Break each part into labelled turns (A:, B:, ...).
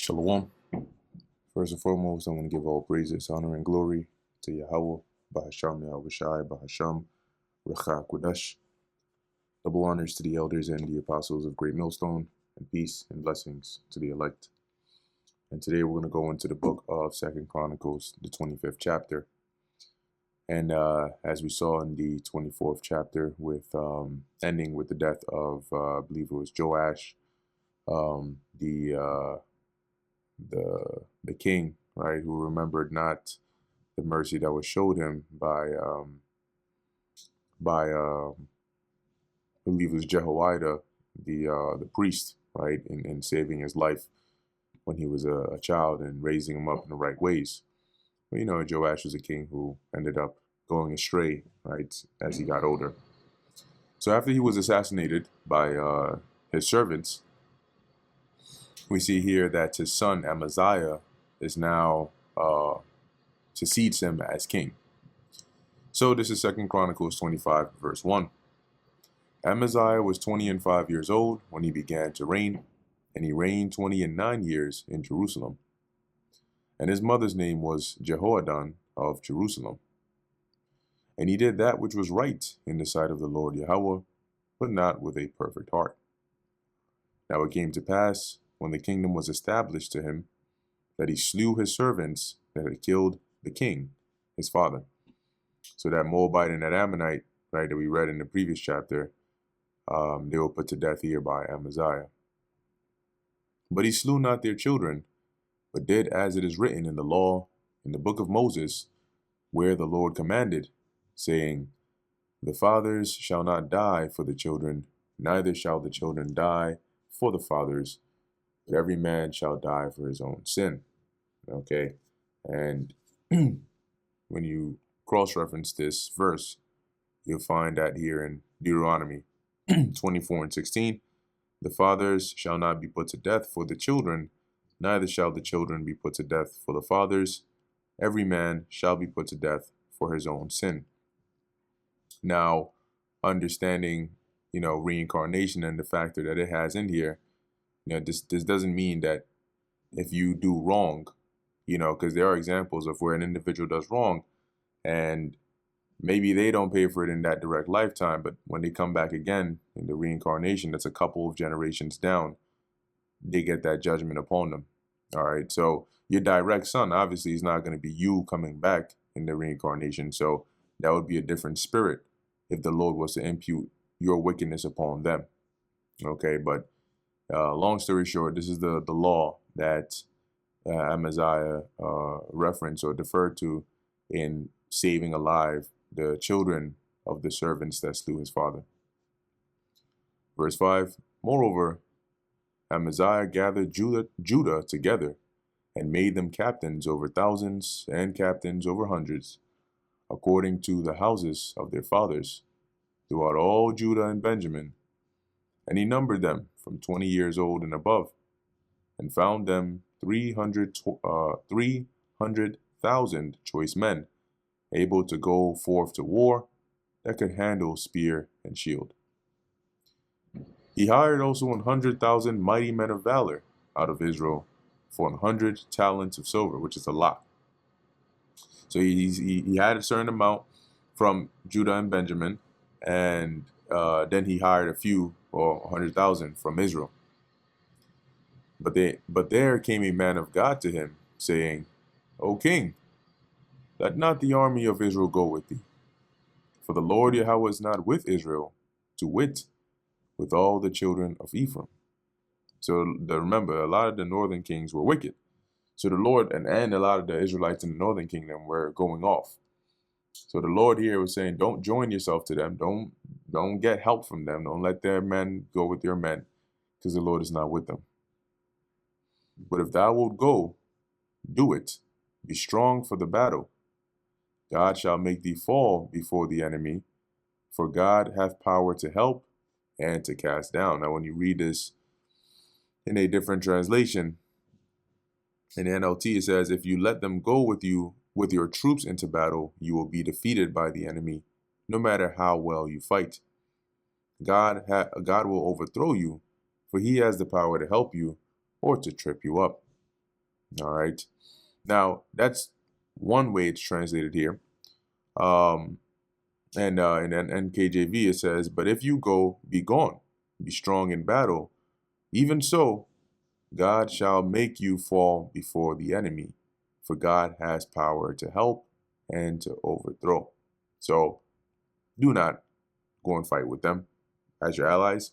A: Shalom. First and foremost, I want to give all praises, honor, and glory to Yahweh, Bahasham Yahushai, Bahasham, Recha Kodesh. Double honors to the elders and the apostles of Great Millstone, and peace and blessings to the elect. And today we're going to go into the book of 2 Chronicles, the 25th chapter. And as we saw in the 24th chapter, with ending with the death of, I believe it was Joash, the king, right, who remembered not the mercy that was showed him by I believe it was Jehoiada, the priest, right, in saving his life when he was a child and raising him up in the right ways. But Joash was a king who ended up going astray, right, as he got older. So after he was assassinated by his servants, we see here that his son Amaziah is now succeeds him as king. So this is 2 Chronicles 25, verse 1. Amaziah was 25 years old when he began to reign, and he reigned 29 years in Jerusalem. And his mother's name was Jehoadan of Jerusalem. And he did that which was right in the sight of the Lord Yahweh, but not with a perfect heart. Now it came to pass, when the kingdom was established to him, that he slew his servants that had killed the king, his father. So that Moabite and that Ammonite, right, that we read in the previous chapter, they were put to death here by Amaziah. But he slew not their children, but did as it is written in the law, in the book of Moses, where the Lord commanded, saying, The fathers shall not die for the children, neither shall the children die for the fathers, but every man shall die for his own sin. Okay, and when you cross-reference this verse, you'll find that here in Deuteronomy 24 and 16, the fathers shall not be put to death for the children, neither shall the children be put to death for the fathers. Every man shall be put to death for his own sin. Now, understanding, reincarnation and the factor that it has in here, this doesn't mean that if you do wrong, because there are examples of where an individual does wrong and maybe they don't pay for it in that direct lifetime, but when they come back again in the reincarnation, that's a couple of generations down, they get that judgment upon them. All right. So your direct son, obviously, is not going to be you coming back in the reincarnation. So that would be a different spirit if the Lord was to impute your wickedness upon them. Okay. But long story short, this is the law that Amaziah referenced or deferred to in saving alive the children of the servants that slew his father. Verse 5, Moreover, Amaziah gathered Judah together and made them captains over thousands and captains over hundreds, according to the houses of their fathers, throughout all Judah and Benjamin. And he numbered them from 20 years old and above, and found them 300,000 choice men, able to go forth to war, that could handle spear and shield. He hired also 100,000 mighty men of valor out of Israel for 100 talents of silver, which is a lot. So he had a certain amount from Judah and Benjamin, and then he hired a few, or 100,000 from Israel. But there came a man of God to him, saying, O king, let not the army of Israel go with thee. For the Lord Yahweh is not with Israel, to wit, with all the children of Ephraim. So remember, a lot of the northern kings were wicked. So the Lord and a lot of the Israelites in the northern kingdom were going off. So the Lord here was saying, don't join yourself to them. Don't get help from them. Don't let their men go with your men, because the Lord is not with them. But if thou wilt go, do it. Be strong for the battle. God shall make thee fall before the enemy, for God hath power to help and to cast down. Now, when you read this in a different translation, in the NLT, it says, if you let them go with you, with your troops into battle, you will be defeated by the enemy, no matter how well you fight. God will overthrow you, for he has the power to help you or to trip you up. All right. Now, that's one way it's translated here. Um, and in NKJV, it says, "But if you go, be gone, be strong in battle. Even so, God shall make you fall before the enemy, for God has power to help and to overthrow." So do not go and fight with them as your allies,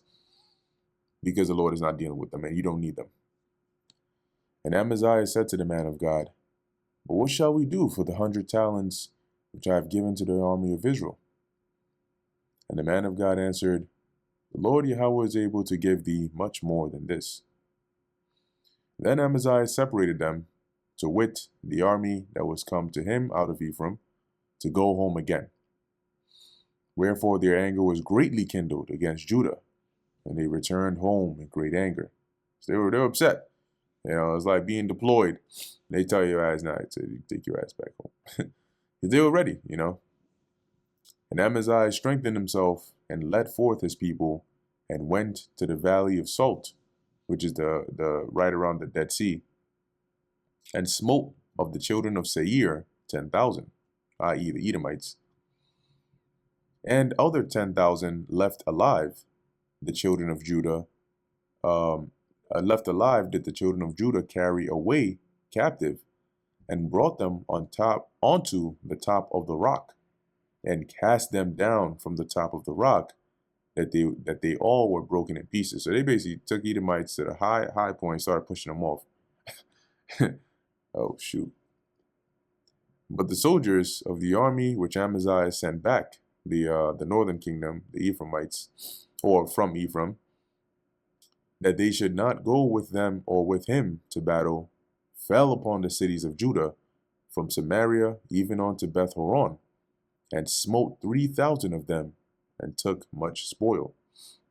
A: because the Lord is not dealing with them and you don't need them. And Amaziah said to the man of God, "But what shall we do for the 100 talents which I have given to the army of Israel?" And the man of God answered, "The Lord Yahweh is able to give thee much more than this." Then Amaziah separated them, to wit, the army that was come to him out of Ephraim, to go home again. Wherefore their anger was greatly kindled against Judah, and they returned home in great anger. So they were upset. It's like being deployed. They tell your ass now to take your ass back home. They were ready. And Amaziah strengthened himself and led forth his people and went to the valley of Salt, which is the right around the Dead Sea, and smote of the children of Seir 10,000, i.e. the Edomites, and other 10,000 left alive. The children of Judah left alive did the children of Judah carry away captive, and brought them onto the top of the rock, and cast them down from the top of the rock, that they all were broken in pieces. So they basically took Edomites to the high point, started pushing them off. Oh shoot. But the soldiers of the army which Amaziah sent back, the northern kingdom, the Ephraimites, or from Ephraim, that they should not go with them or with him to battle, fell upon the cities of Judah, from Samaria even unto Beth Horon, and smote 3,000 of them, and took much spoil.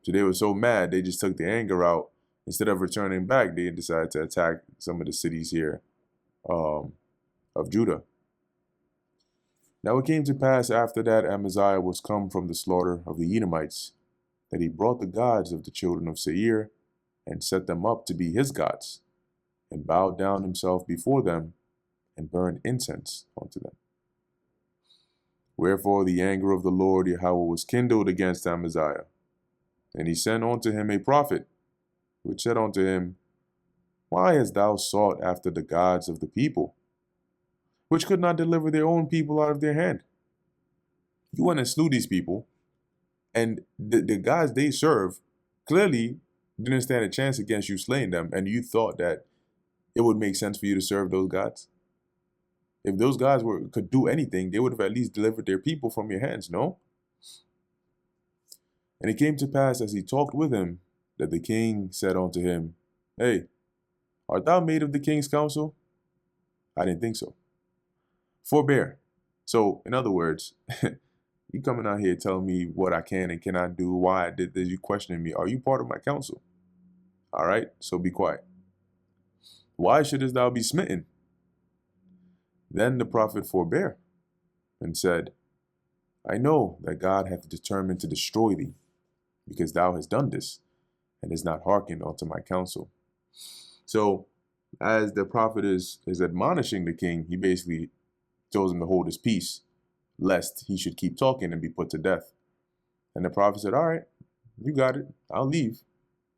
A: So they were so mad, they just took their anger out. Instead of returning back, they decided to attack some of the cities here of Judah. Now it came to pass after that Amaziah was come from the slaughter of the Edomites, that he brought the gods of the children of Seir, and set them up to be his gods, and bowed down himself before them, and burned incense unto them. Wherefore the anger of the Lord Yahweh was kindled against Amaziah, and he sent unto him a prophet, which said unto him, Why hast thou sought after the gods of the people, which could not deliver their own people out of their hand? You went and slew these people, and the gods they serve clearly didn't stand a chance against you slaying them, and you thought that it would make sense for you to serve those gods? If those gods could do anything, they would have at least delivered their people from your hands, no? And it came to pass, as he talked with him, that the king said unto him, Hey, art thou made of the king's counsel? I didn't think so. Forbear. So, in other words, you coming out here telling me what I can and cannot do, why I did this, you questioning me. Are you part of my counsel? All right, so be quiet. Why shouldest thou be smitten? Then the prophet forbare, and said, I know that God hath determined to destroy thee, because thou hast done this, and hast not hearkened unto my counsel. So, as the prophet is admonishing the king, he basically tells him to hold his peace, lest he should keep talking and be put to death. And the prophet said, all right, you got it, I'll leave.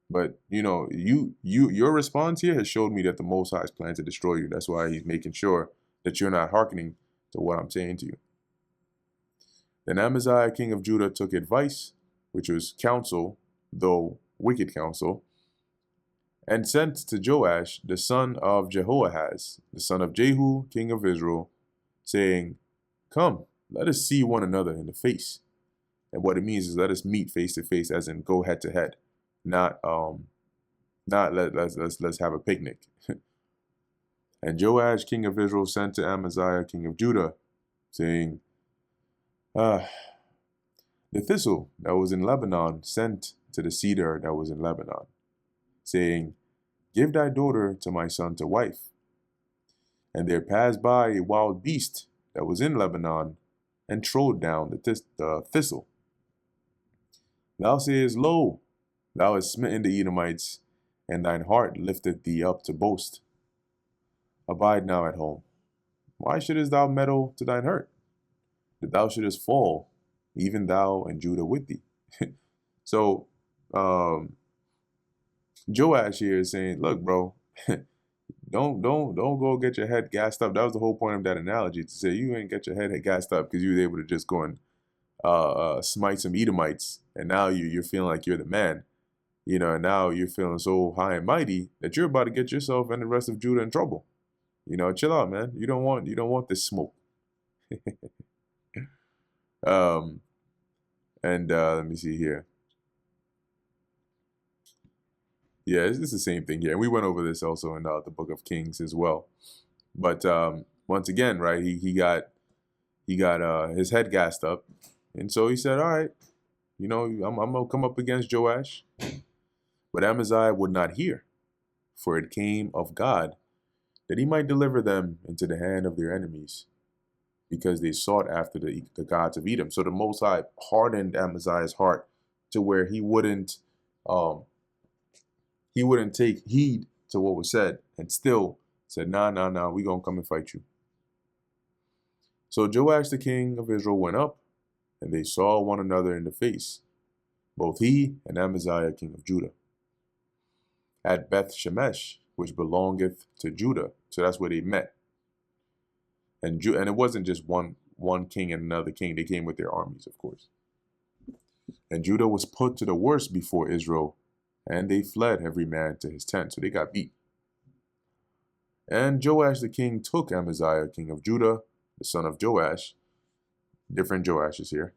A: But, your response here has showed me that the Most High is planning to destroy you. That's why he's making sure that you're not hearkening to what I'm saying to you. Then Amaziah, king of Judah, took advice, which was counsel, though wicked counsel, and sent to Joash, the son of Jehoahaz, the son of Jehu, king of Israel, saying, Come, let us see one another in the face. And what it means is let us meet face to face, as in go head to head, not let's have a picnic. And Joash, king of Israel, sent to Amaziah, king of Judah, saying, The thistle that was in Lebanon sent to the cedar that was in Lebanon, saying, Give thy daughter to my son to wife. And there passed by a wild beast that was in Lebanon, and trode down the thistle. Thou sayest, Lo, thou hast smitten the Edomites, and thine heart lifteth thee up to boast. Abide now at home. Why shouldest thou meddle to thine hurt, that thou shouldest fall, even thou and Judah with thee? So um, Joash here is saying, look, bro, don't go get your head gassed up. That was the whole point of that analogy, to say you ain't get your head gassed up because you were able to just go and smite some Edomites, and now you're feeling like you're the man, and now you're feeling so high and mighty that you're about to get yourself and the rest of Judah in trouble. Chill out, man. You don't want this smoke. um, and let me see here. Yeah, it's the same thing here. And we went over this also in the Book of Kings as well. But once again, right, he got his head gassed up, and so he said, "All right, I'm gonna come up against Joash." But Amaziah would not hear, for it came of God that he might deliver them into the hand of their enemies, because they sought after the gods of Edom. So the Most High hardened Amaziah's heart to where um, he wouldn't take heed to what was said, and still said, nah, we gonna come and fight you. So Joash the king of Israel went up, and they saw one another in the face, both he and Amaziah king of Judah, at Beth Shemesh, which belongeth to Judah. So that's where they met. And it wasn't just one king and another king. They came with their armies, of course. And Judah was put to the worst before Israel, and they fled every man to his tent. So they got beat. And Joash the king took Amaziah king of Judah, the son of Joash, different Joashes here,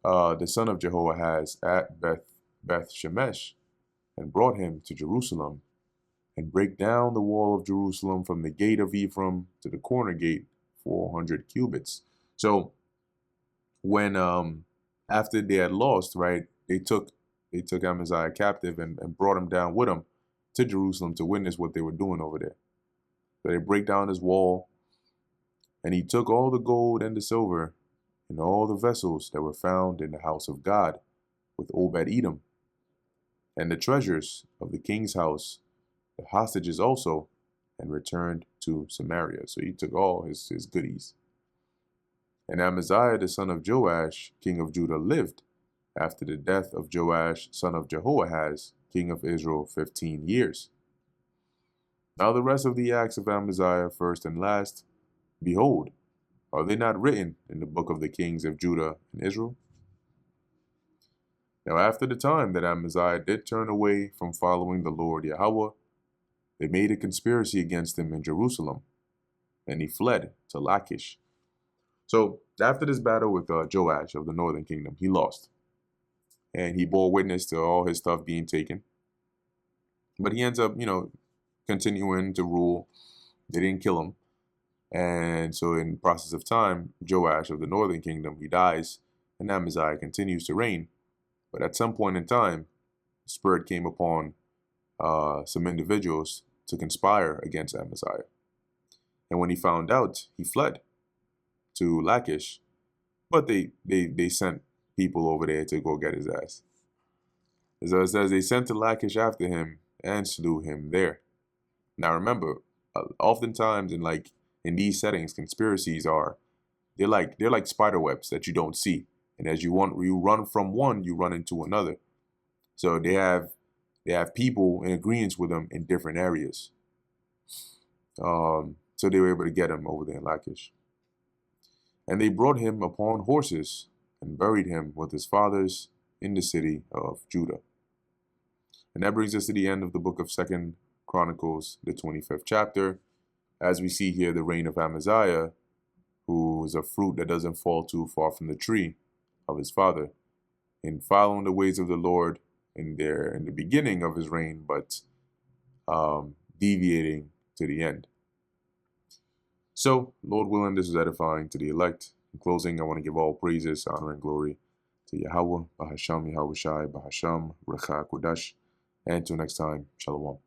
A: the son of Jehoahaz, at Beth Shemesh, and brought him to Jerusalem, and brake down the wall of Jerusalem from the gate of Ephraim to the corner gate, 400 cubits. So when after they had lost, right, they took Amaziah captive and brought him down with them to Jerusalem to witness what they were doing over there. So they break down his wall, and he took all the gold and the silver and all the vessels that were found in the house of God with Obed-Edom, and the treasures of the king's house, the hostages also, and returned to Samaria. So he took all his goodies. And Amaziah the son of Joash, king of Judah, lived after the death of Joash, son of Jehoahaz, king of Israel, 15 years. Now the rest of the acts of Amaziah, first and last, behold, are they not written in the book of the kings of Judah and Israel? Now after the time that Amaziah did turn away from following the Lord Yahweh, they made a conspiracy against him in Jerusalem, and he fled to Lachish. So after this battle with Joash of the northern kingdom, he lost. And he bore witness to all his stuff being taken. But he ends up, continuing to rule. They didn't kill him. And so in the process of time, Joash of the northern kingdom, he dies, and Amaziah continues to reign. But at some point in time, the Spirit came upon some individuals to conspire against Amaziah. And when he found out, he fled to Lachish, but they sent people over there to go get his ass. So it says they sent to Lachish after him and slew him there. Now remember, oftentimes in these settings, conspiracies they're like spider webs that you don't see, and as you run from one, you run into another. So they have people in agreement with them in different areas. So they were able to get him over there in Lachish. And they brought him upon horses and buried him with his fathers in the city of Judah. And that brings us to the end of the book of 2 Chronicles, the 25th chapter. As we see here, the reign of Amaziah, who is a fruit that doesn't fall too far from the tree of his father, in following the ways of the Lord in the beginning of his reign, but deviating to the end. So, Lord willing, this is edifying to the elect. In closing, I want to give all praises, honor, and glory to Yahweh, Bahasham, Yahweh Shai, Bahasham, Recha Kodash. And until next time, Shalom.